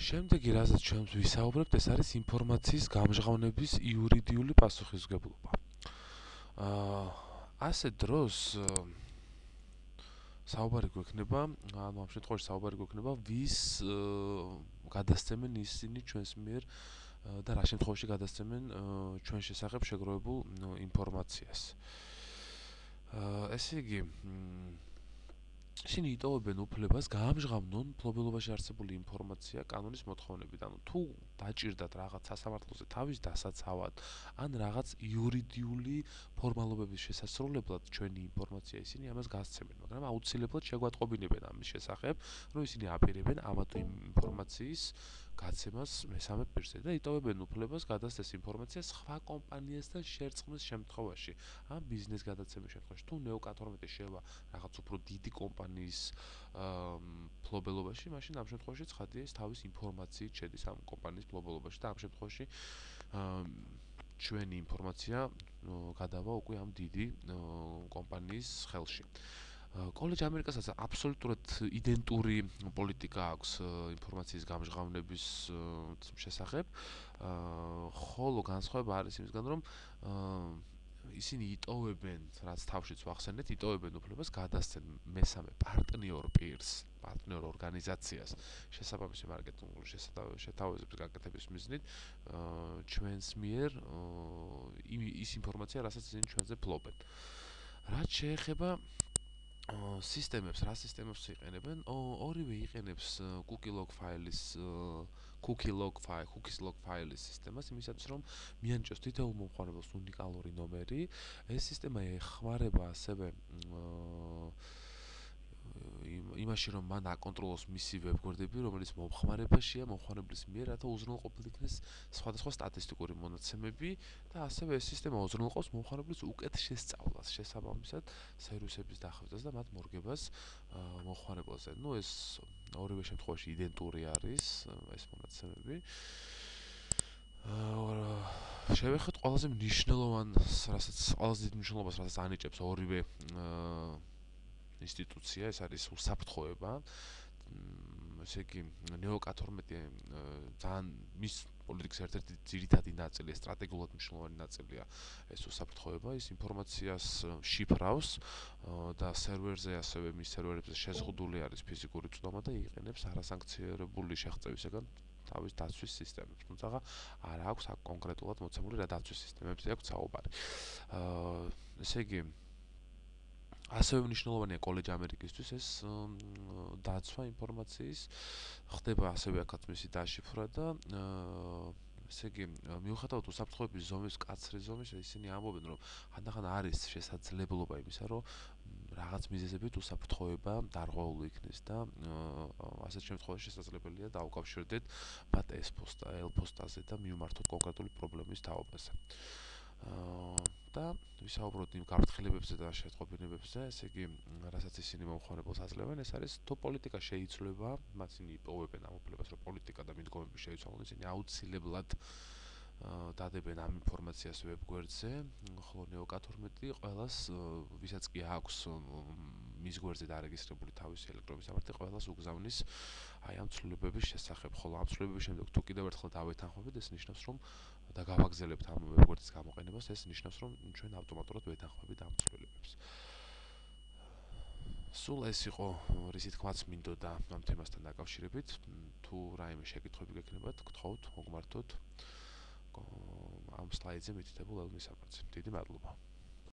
შემდეგი, რასაც ჩვენ ვისაუბრებთ, ეს არის ინფორმაციის გამჟღავნების იურიდიული პასუხისმგებლობა. ასე დროს საუბარი გვექნება, ანუ ამ შემთხვევაში საუბარი გვექნება, ვის გადასცემენ ისინი ჩვენს მიერ და რა შემთხვევაში გადასცემენ ჩვენ შესახებ შეგროვებულ ინფორმაციას. ესე იგი, ისინი იტოვებენ უფლებას გაამჟღავნონ მფლობელობაში არსებული ინფორმაცია კანონის მოთხოვნებით. ანუ თუ დაჭირდათ რაღაც სასამართლოზე თავის დასაცავად, ან რაღაც იურიდიული ფორმალობების შესასრულებლად ჩვენი ინფორმაცია ისინი ამას გასცემენ, მაგრამ აუცილებლად შეგვატყობინებენ ამის შესახებ, რომ ისინი აპირებენ ამა თუ იმ ინფორმაციის გაცემას მესამე პირზე და იტოვებენ უფლებას გადასცეს ინფორმაცია სხვა კომპანიასთან შერწყმის შემთხვევაში, ან ბიზნეს გადაცემის შემთხვევაში. თუ ნეო-12 შევა რაღაც უფრო დიდი კომპანიის მფლობელობაში, მაშინ ამ შემთხვევაში ცხადია ის თავის ინფორმაციით შედის ამ კომპანიის მფლობელობაში და ამ შემთხვევაში ჩვენი ინფორმაცია გადავა უკვე ამ დიდი კომპანიის ხელში. კოლეჯ ამერიკასაც აბსოლუტურად იდენტური პოლიტიკა აქვს ინფორმაციის გამჟღავნების შესახებ, ხოლო განსხვავება არის იმისგან, რომ ისინი იტოვებენ, რაც თავშიც ვახსენეთ, იტოვებენ უფლებას გადასცენ მესამე პარტნიორ პირს, პარტნიორ ორგანიზაციას შესაბამისი მარკეტინგული შეთავაზების გაკეთების მიზნით ჩვენს მიერ ის ინფორმაცია, რასაც ისინი ჩვენზე ფლობენ. რაც შეეხება სისტემებს, რა სისტემებს იყენებენ? ორივე იყენებს cookies log file-ის სისტემას, იმისათვის რომ მიანიჭოს თითოეულ მომხმარებელს უნიკალური ნომერი. ეს სისტემა ეხმარება ასევე იმაში, რომ მან აკონტროლოს მისი ვებგვერდები, რომელიც მომხმარებაშია, მომხმარებლის მიერ, რათა უზრუნველყოფილი იქნეს სხვადასხვა სტატისტიკური მონაცემები და ასევე ეს სისტემა უზრუნველყოფს მომხმარებლის უკეთ შესწავლას, შესაბამისად სერვისების დახევას და მათ მორგებას მომხმარებელზე. ეს ორივე შემთხვევაში იდენტური არის ეს მონაცემები. შევეხეთ ყველაზე მნიშვნელოვანს, ყველაზე დიდ მნიშვნელობას, რასაც ანიჭებს ორივე ინსტიტუცია, ეს არის უსაფრთხოება. ესე იგი, ნეო-12 ძალიან მის პოლიტიკის ერთ-ერთი ძირითადი ნაწილი, სტრატეგიულად მნიშვნელოვანი ნაწილია ეს უსაფრთხოება, ის ინფორმაციას შიფრავს და სერვერზე ასევე მის სერვერებზე შეზღუდული არის ფიზიკური წვდომა და იყენებს არასანქციონირებული შეღწევისაგან თავის დაცვის სისტემებს. თუმცა არ აქვს კონკრეტულად მოცემული რა დაცვის სისტემებზე აქვს საუბარი. ესე იგი, ასევე მნიშვნელოვანია კოლეჯ ამერიკისთვის ეს დაცვა ინფორმაციის, ხდება ასევე აქაც მისი დაშიფრვა და ესე იგი, მიუხედავად უსაფრთხოების ზომის, მკაცრი ზომის, ისინი ამბობენ, რომ ხანდახან არის შესაძლებლობა იმისა, რომ რაღაც მიზეზებით უსაფრთხოება დარღვეული იქნეს და ასეთ შემთხვევაში შესაძლებელია დაუკავშირდეთ მათ ელ-პოსტაზე და მივმართოთ კონკრეტული პრობლემის თაობაზე. და ვისაუბროთ იმ გაფრთხილებებზე და შეტყობინებებზე, ესე იგი, რასაც ისინი მომხმარებელს აძლევენ, ეს არის თუ პოლიტიკა შეიცვლება, მათ ისინი იპოვებენ ამ უფლებას, რომ პოლიტიკა და მიდგომები შეიცვალონ, ისინი აუცილებლად დადებენ ამ ინფორმაციას ვებგვერდზე, ხოლო ნეო-12 ყველას, ვისაც კი აქვს მის გვერდზე დარეგისტრირებული თავისი ელექტრონული სამართალი, ყველას უგზავნის აი ამ ცვლილებების შესახებ, ხოლო ამ ცვლილებების შემდეგ თუ კიდევ ერთხელ დავეთანხმებით, ეს ნიშნავს, რომ და გავაგზავნებთ ამ ვებგვერდის გამოყენებას, ეს ნიშნავს, რომ ჩვენ ავტომატურად ვეთანხმებით ამ ცვლილებებს. სულ ეს იყო, რისი თქმაც მინდოდა ამ თემასთან დაკავშირებით. თუ რაიმე შეკითხვები გექნებათ, გთხოვთ, მოგმართოთ ამ სლაიდზე მითითებულ ელნის საფარზე. დიდი მადლობა.